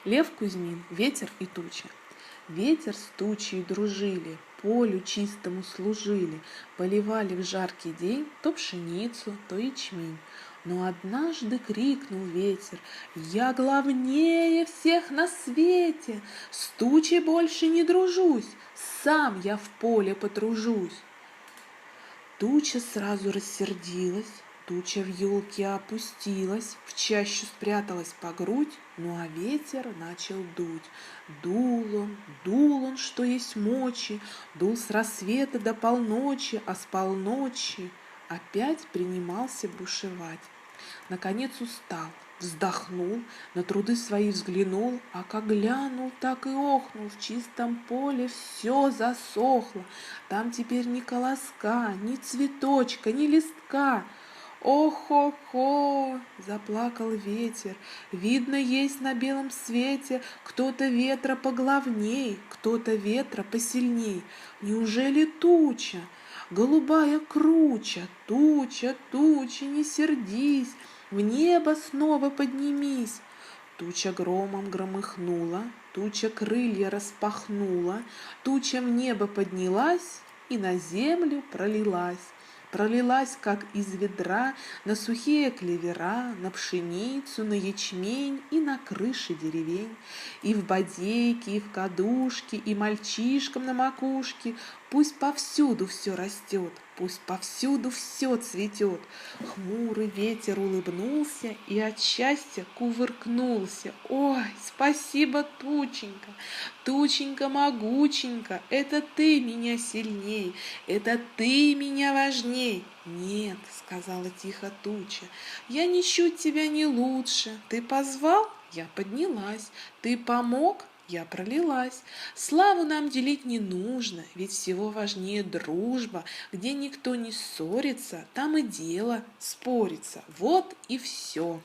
Лев Кузьмин, ветер и туча. Ветер с тучей дружили, полю чистому служили, поливали в жаркий день то пшеницу, то ячмень. Но однажды крикнул ветер: «Я главнее всех на свете! С тучей больше не дружусь, сам я в поле потружусь!» Туча сразу рассердилась, туча в елке опустилась, в чащу спряталась по грудь, ну а ветер начал дуть. Дул он, что есть мочи, дул с рассвета до полночи, а с полночи опять принимался бушевать. Наконец устал, вздохнул, на труды свои взглянул, а как глянул, так и охнул: в чистом поле все засохло, там теперь ни колоска, ни цветочка, ни листка. «Ох-хо-хо!» — заплакал ветер. «Видно, есть на белом свете кто-то ветра поглавней, кто-то ветра посильней. Неужели туча? Голубая круча, туча, туча, не сердись, в небо снова поднимись!» Туча громом громыхнула, туча крылья распахнула, туча в небо поднялась и на землю пролилась. Пролилась, как из ведра, на сухие клевера, на пшеницу, на ячмень и на крыши деревень, и в бодейки, и в кадушки, и мальчишкам на макушке. Пусть повсюду все растет, пусть повсюду все цветет. Хмурый ветер улыбнулся и от счастья кувыркнулся. «Ой, спасибо, тученька, тученька могученька, это ты меня сильней, это ты меня важней!» «Нет, — сказала тихо туча, — я ничуть тебя не лучше. Ты позвал — я поднялась, ты помог — я пролилась. Славу нам делить не нужно, ведь всего важнее дружба. Где никто не ссорится, там и дело спорится. Вот и все».